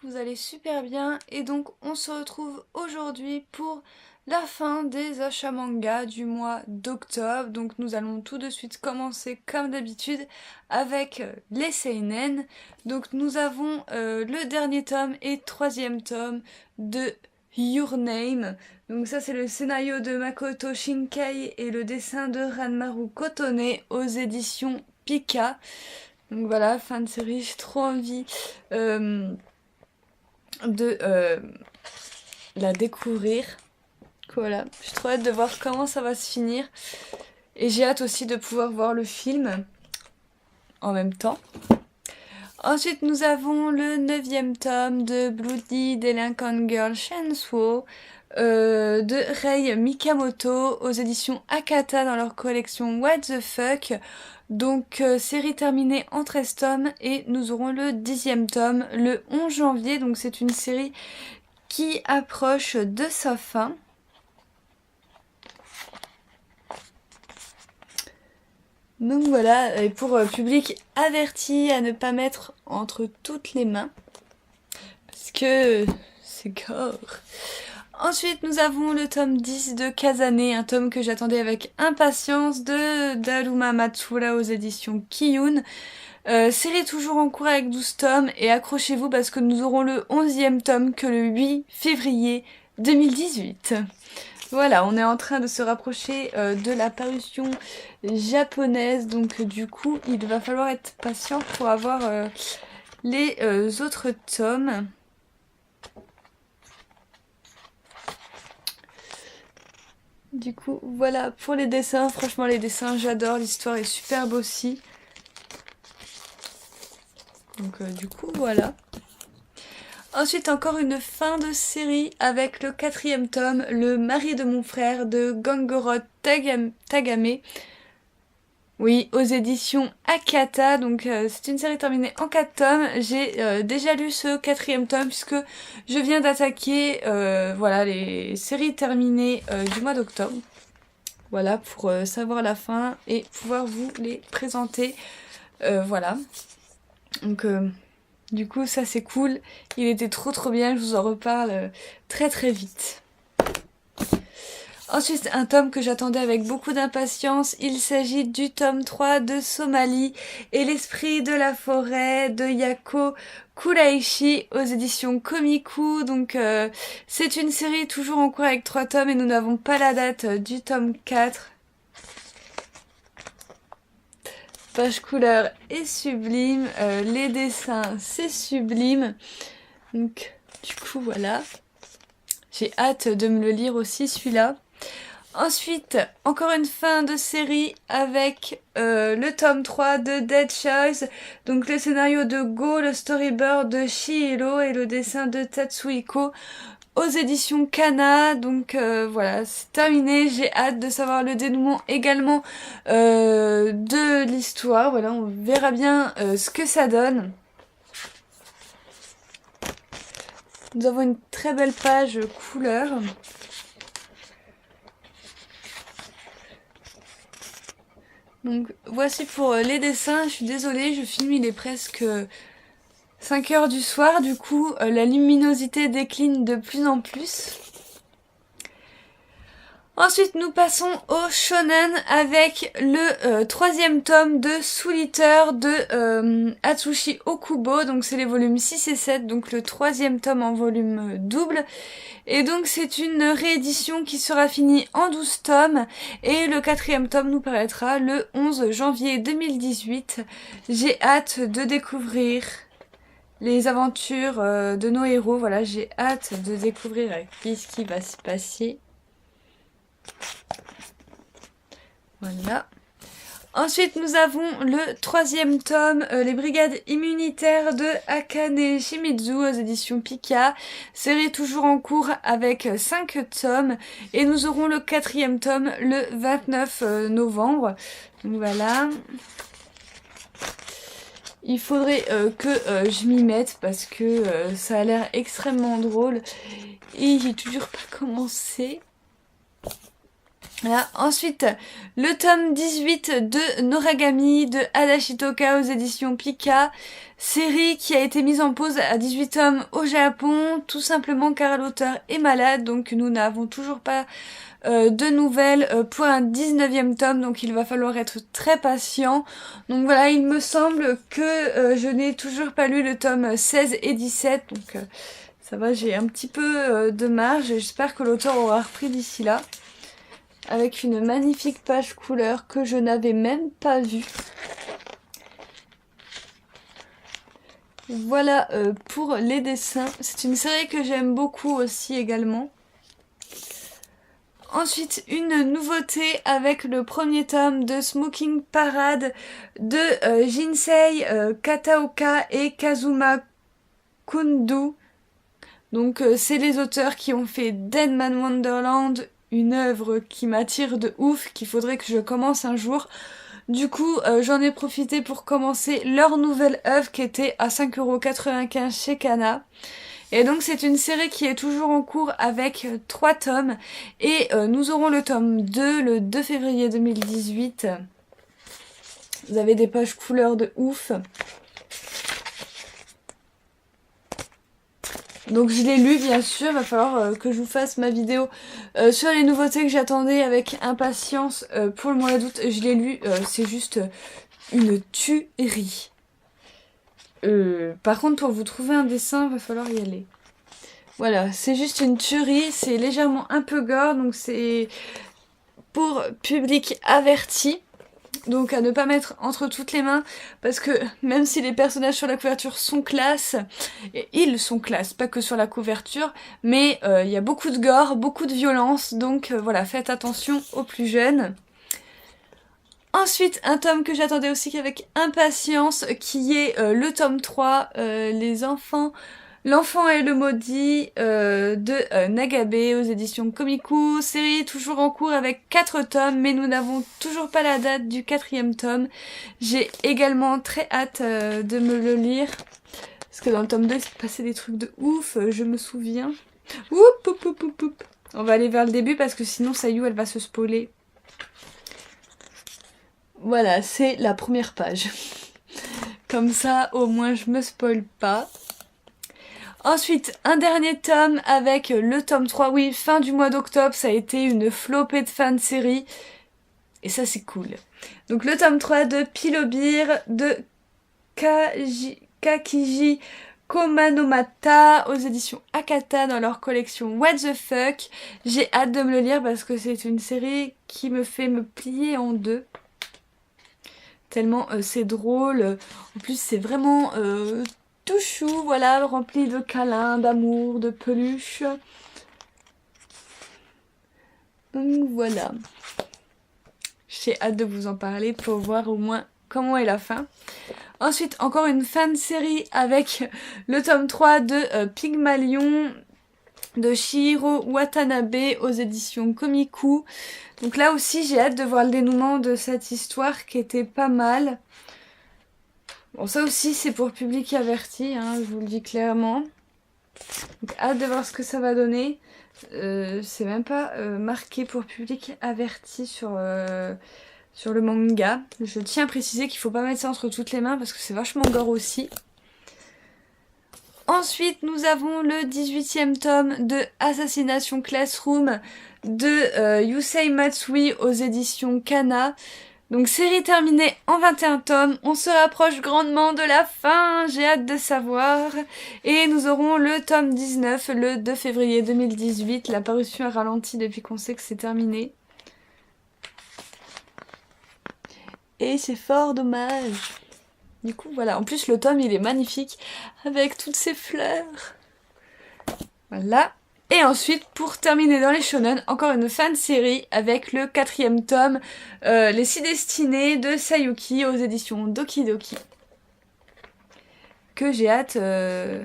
que vous allez super bien et donc on se retrouve aujourd'hui pour la fin des achats manga du mois d'octobre. Donc nous allons tout de suite commencer comme d'habitude avec les seinen. Donc nous avons le dernier tome et troisième tome de Your Name. Donc ça c'est le scénario de Makoto Shinkai et le dessin de Ranmaru Kotone aux éditions Pika. Donc voilà, fin de série, j'ai trop envie de la découvrir. Voilà, j'ai trop hâte de voir comment ça va se finir. Et j'ai hâte aussi de pouvoir voir le film en même temps. Ensuite, nous avons le 9e tome de Bloody Delinquent Girl Shensuo de Rei Mikamoto aux éditions Akata dans leur collection What the Fuck. Donc série terminée en 13 tomes et nous aurons le 10e tome le 11 janvier. Donc c'est une série qui approche de sa fin. Donc voilà, et pour public averti à ne pas mettre entre toutes les mains. Parce que c'est gore. Ensuite, nous avons le tome 10 de Kazane, un tome que j'attendais avec impatience de Daruma Matsura aux éditions Kiyun. Série toujours en cours avec 12 tomes et accrochez-vous parce que nous aurons le 11e tome que le 8 février 2018. Voilà, on est en train de se rapprocher de la parution japonaise, donc du coup il va falloir être patient pour avoir les autres tomes. Du coup, voilà pour les dessins. Franchement, les dessins, j'adore. L'histoire est superbe aussi. Donc, du coup, voilà. Ensuite, encore une fin de série avec le 4e tome, Le mari de mon frère de Gangoro Tagame. Oui, aux éditions Akata. Donc, c'est une série terminée en 4 tomes. J'ai déjà lu ce 4e tome puisque je viens d'attaquer voilà, les séries terminées du mois d'octobre. Voilà, pour savoir la fin et pouvoir vous les présenter. Voilà. Donc, du coup, ça c'est cool. Il était trop bien. Je vous en reparle très vite. Ensuite, un tome que j'attendais avec beaucoup d'impatience. Il s'agit du tome 3 de Somalie et l'esprit de la forêt de Yako Kuraishi aux éditions Komiku. Donc, c'est une série toujours en cours avec 3 tomes et nous n'avons pas la date du tome 4. Page couleur est sublime. Les dessins, c'est sublime. Donc, du coup, voilà. J'ai hâte de me le lire aussi, celui-là. Ensuite, encore une fin de série avec le tome 3 de Dead Choice. Donc le scénario de Go, le storyboard de Shihiro et le dessin de Tatsuhiko aux éditions Kana. Donc voilà, c'est terminé. J'ai hâte de savoir le dénouement également de l'histoire. Voilà, on verra bien ce que ça donne. Nous avons une très belle page couleur. Donc voici pour les dessins. Je suis désolée, je filme, il est presque 5 heures du soir. Du coup, la luminosité décline de plus en plus. Ensuite, nous passons au shonen avec le 3e tome de Soul Eater de Atsushi Okubo. Donc c'est les volumes 6 et 7, donc le 3e tome en volume double. Et donc c'est une réédition qui sera finie en 12 tomes. Et le 4e tome nous paraîtra le 11 janvier 2018. J'ai hâte de découvrir les aventures de nos héros. Voilà, j'ai hâte de découvrir qu'est-ce qui va se passer. Voilà. Ensuite, nous avons le 3e tome, les brigades immunitaires de Akane Shimizu aux éditions Pika. Série toujours en cours avec 5 tomes. Et nous aurons le 4e tome le 29 novembre. Donc voilà. Il faudrait que je m'y mette parce que ça a l'air extrêmement drôle. Et j'ai toujours pas commencé. Voilà. Ensuite, le tome 18 de Noragami de Adachi Toka aux éditions Pika. Série qui a été mise en pause à 18 tomes au Japon, tout simplement car l'auteur est malade, donc nous n'avons toujours pas de nouvelles pour un 19e tome, donc il va falloir être très patient. Donc voilà, il me semble que je n'ai toujours pas lu le tome 16 et 17, donc ça va, j'ai un petit peu de marge. J'espère que l'auteur aura repris d'ici là. Avec une magnifique page couleur que je n'avais même pas vue. Voilà pour les dessins. C'est une série que j'aime beaucoup aussi également. Ensuite, une nouveauté avec le premier tome de Smoking Parade de Jinsei Kataoka et Kazuma Kundu. Donc c'est les auteurs qui ont fait Deadman Wonderland, une œuvre qui m'attire de ouf, qu'il faudrait que je commence un jour. Du coup, j'en ai profité pour commencer leur nouvelle œuvre qui était à 5,95 € chez Kana. Et donc c'est une série qui est toujours en cours avec 3 tomes. Et nous aurons le tome 2 le 2 février 2018. Vous avez des pages couleurs de ouf. Donc je l'ai lu bien sûr, va falloir que je vous fasse ma vidéo sur les nouveautés que j'attendais avec impatience pour le mois d'août. Je l'ai lu, c'est juste une tuerie. Par contre pour vous trouver un dessin, va falloir y aller. Voilà, c'est juste une tuerie, c'est légèrement un peu gore, donc c'est pour public averti. Donc à ne pas mettre entre toutes les mains, parce que même si les personnages sur la couverture sont classe, et ils sont classe, pas que sur la couverture, mais il y a beaucoup de gore, beaucoup de violence, donc voilà, faites attention aux plus jeunes. Ensuite, un tome que j'attendais aussi avec impatience, qui est le tome 3, Les enfants... L'enfant et le maudit de Nagabe aux éditions Komiku, série toujours en cours avec 4 tomes, mais nous n'avons toujours pas la date du 4e tome. J'ai également très hâte de me le lire, parce que dans le tome 2 il s'est passé des trucs de ouf, je me souviens. Oup, oup, oup, oup, oup. On va aller vers le début parce que sinon Sayu elle va se spoiler. Voilà, c'est la première page. Comme ça au moins je me spoil pas. Ensuite, un dernier tome avec le tome 3, oui, fin du mois d'octobre, ça a été une flopée de fin de série, et ça c'est cool. Donc le tome 3 de Pilobir, de Kakiji Komanomata, aux éditions Akata, dans leur collection What the Fuck. J'ai hâte de me le lire parce que c'est une série qui me fait me plier en deux. Tellement c'est drôle, en plus c'est vraiment... tout chou, voilà, rempli de câlins, d'amour, de peluches. Donc voilà. J'ai hâte de vous en parler pour voir au moins comment est la fin. Ensuite, encore une fin de série avec le tome 3 de Pygmalion de Shihiro Watanabe aux éditions Komiku. Donc là aussi, j'ai hâte de voir le dénouement de cette histoire qui était pas mal. Bon, ça aussi, c'est pour public averti, hein, je vous le dis clairement. Donc, hâte de voir ce que ça va donner. C'est même pas marqué pour public averti sur le manga. Je tiens à préciser qu'il faut pas mettre ça entre toutes les mains parce que c'est vachement gore aussi. Ensuite, nous avons le 18e tome de Assassination Classroom de Yusei Matsui aux éditions Kana. Donc série terminée en 21 tomes, on se rapproche grandement de la fin, j'ai hâte de savoir. Et nous aurons le tome 19 le 2 février 2018, la parution est ralentie depuis qu'on sait que c'est terminé. Et c'est fort dommage. Du coup voilà, en plus le tome il est magnifique avec toutes ces fleurs. Voilà. Et ensuite, pour terminer dans les shonen, encore une fin de série avec le 4e tome, Les 6 destinées de Sayuki aux éditions Doki Doki. Que j'ai hâte de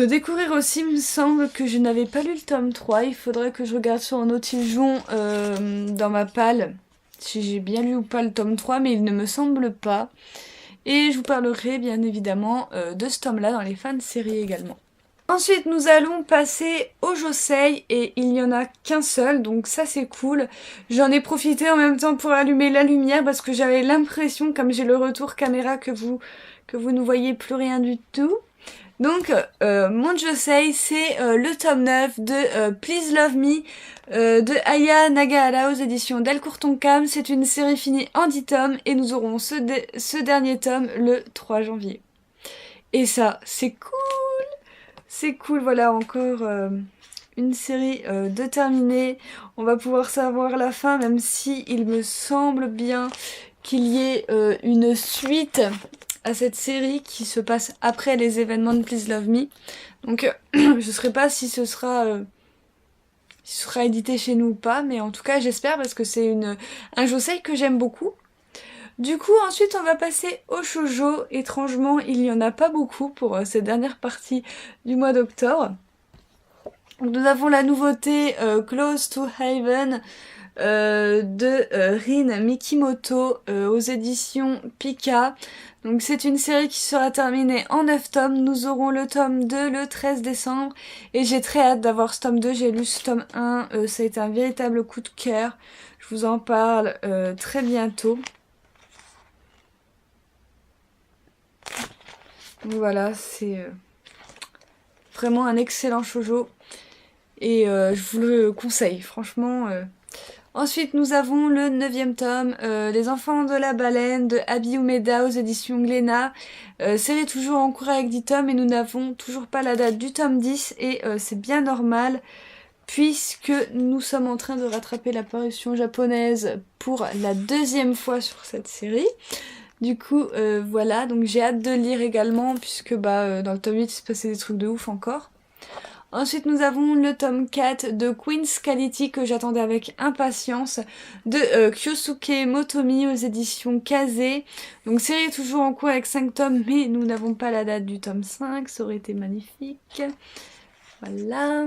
découvrir aussi. Il me semble que je n'avais pas lu le tome 3. Il faudrait que je regarde sur un notijon dans ma palle si j'ai bien lu ou pas le tome 3, mais il ne me semble pas. Et je vous parlerai bien évidemment de ce tome-là dans les fins de série également. Ensuite, nous allons passer au Josei et il n'y en a qu'un seul, donc ça c'est cool. J'en ai profité en même temps pour allumer la lumière parce que j'avais l'impression, comme j'ai le retour caméra, que vous ne voyez plus rien du tout. Donc, mon Josei, c'est le tome 9 de Please Love Me de Aya Nagahara aux éditions Delcourt Tonkam. C'est une série finie en 10 tomes et nous aurons ce dernier tome le 3 janvier. Et ça, c'est cool! C'est cool, voilà, encore une série de terminée. On va pouvoir savoir la fin, même si il me semble bien qu'il y ait une suite à cette série qui se passe après les événements de Please Love Me. Donc je ne sais pas si ce sera édité chez nous ou pas, mais en tout cas j'espère parce que c'est un josei que j'aime beaucoup. Du coup, ensuite, on va passer au shoujo. Étrangement, il n'y en a pas beaucoup pour cette dernière partie du mois d'octobre. Nous avons la nouveauté Close to Haven de Rin Mikimoto aux éditions Pika. Donc c'est une série qui sera terminée en 9 tomes. Nous aurons le tome 2 le 13 décembre. Et j'ai très hâte d'avoir ce tome 2. J'ai lu ce tome 1. Ça a été un véritable coup de cœur. Je vous en parle très bientôt. Voilà, c'est vraiment un excellent shoujo et je vous le conseille, franchement. Ensuite, nous avons le 9e tome, Les Enfants de la Baleine de Abi Umeda aux éditions Glénat. Série toujours en cours avec 10 tomes et nous n'avons toujours pas la date du tome 10 et c'est bien normal puisque nous sommes en train de rattraper la parution japonaise pour la 2e fois sur cette série. Du coup, voilà, donc j'ai hâte de lire également, puisque dans le tome 8, il se passait des trucs de ouf encore. Ensuite, nous avons le tome 4 de Queen's Quality, que j'attendais avec impatience, de Kyosuke Motomi aux éditions Kaze. Donc série toujours en cours avec 5 tomes, mais nous n'avons pas la date du tome 5, ça aurait été magnifique. Voilà.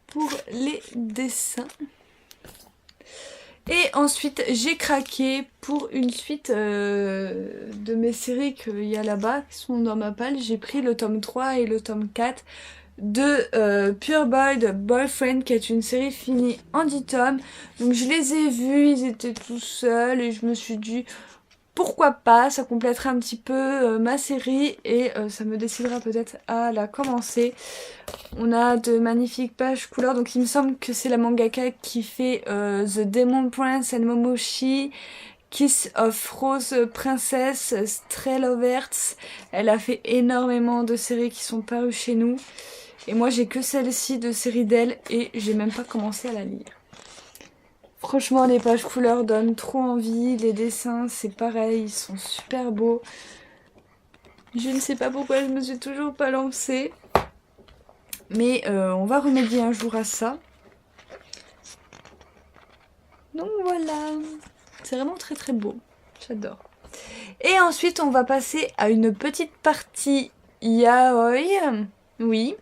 Pour les dessins. Et ensuite, j'ai craqué pour une suite de mes séries qu'il y a là-bas, qui sont dans ma palle. J'ai pris le tome 3 et le tome 4 de Pure Boy de Boyfriend, qui est une série finie en 10 tomes. Donc je les ai vus, ils étaient tout seuls et je me suis dit... Pourquoi pas, ça complétera un petit peu ma série et ça me décidera peut-être à la commencer. On a de magnifiques pages couleurs, donc il me semble que c'est la mangaka qui fait The Demon Prince and Momoshi, Kiss of Rose Princess, Stray Lovers. Elle a fait énormément de séries qui sont parues chez nous. Et moi j'ai que celle-ci de série d'elle et j'ai même pas commencé à la lire. Franchement, les pages couleurs donnent trop envie. Les dessins, c'est pareil, ils sont super beaux. Je ne sais pas pourquoi je me suis toujours pas lancée. Mais on va remédier un jour à ça. Donc voilà. C'est vraiment très très beau. J'adore. Et ensuite, on va passer à une petite partie yaoi. Oui.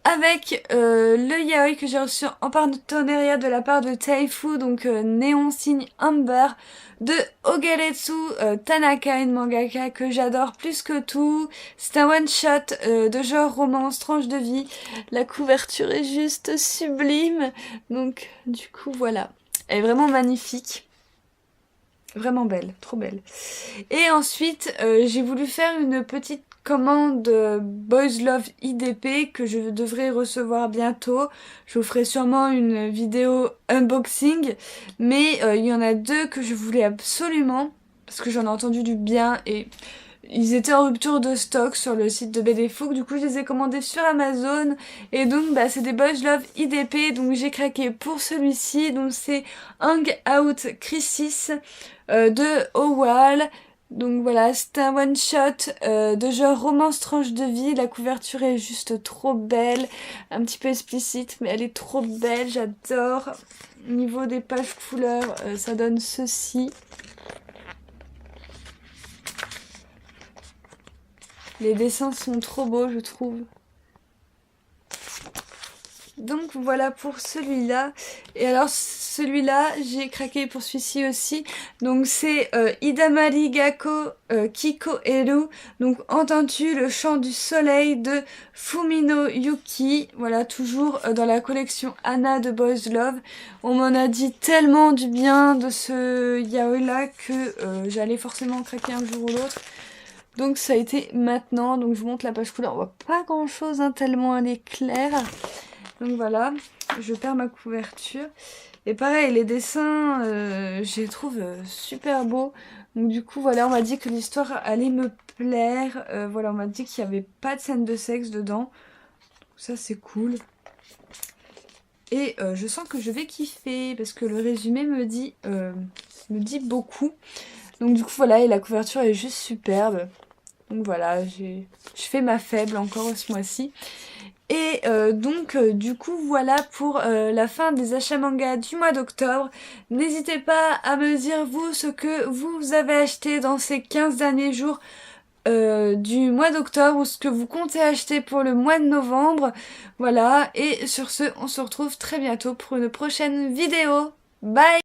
Avec le yaoi que j'ai reçu en partenariat de la part de Taifu, donc Néon Signe Amber, de Ogeretsu Tanaka, une mangaka que j'adore plus que tout. C'est un one-shot de genre romance, tranche de vie. La couverture est juste sublime. Donc du coup voilà, elle est vraiment magnifique. Vraiment belle, trop belle. Et ensuite, j'ai voulu faire une petite commande Boys Love IDP que je devrais recevoir bientôt. Je vous ferai sûrement une vidéo unboxing, mais il y en a 2 que je voulais absolument, parce que j'en ai entendu du bien et ils étaient en rupture de stock sur le site de BD Fouk. Du coup, je les ai commandés sur Amazon. Et donc, c'est des Boys Love IDP. Donc, j'ai craqué pour celui-ci. Donc, c'est Hang Out Crisis de Owal. Donc, voilà, c'est un one-shot de genre romance tranche de vie. La couverture est juste trop belle. Un petit peu explicite, mais elle est trop belle. J'adore. Au niveau des pages couleurs, ça donne ceci. Les dessins sont trop beaux, je trouve. Donc voilà pour celui-là. Et alors celui-là, j'ai craqué pour celui-ci aussi. Donc c'est Idamari Gakko Kiko Eru. Donc entends-tu le chant du soleil de Fumino Yuki. Voilà, toujours dans la collection Anna de Boys Love. On m'en a dit tellement du bien de ce yaoi-là que j'allais forcément craquer un jour ou l'autre. Donc ça a été maintenant. Donc je vous montre la page couleur. On voit pas grand-chose, hein, tellement elle est claire. Donc voilà, je perds ma couverture. Et pareil, les dessins, je les trouve super beaux. Donc du coup, voilà, on m'a dit que l'histoire allait me plaire. Voilà, on m'a dit qu'il n'y avait pas de scène de sexe dedans. Donc ça, c'est cool. Et je sens que je vais kiffer parce que le résumé me dit beaucoup. Donc du coup, voilà, et la couverture est juste superbe. Donc voilà, je fais ma faible encore ce mois-ci. Et donc du coup voilà pour la fin des achats manga du mois d'octobre. N'hésitez pas à me dire vous ce que vous avez acheté dans ces 15 derniers jours du mois d'octobre ou ce que vous comptez acheter pour le mois de novembre. Voilà, et sur ce on se retrouve très bientôt pour une prochaine vidéo. Bye!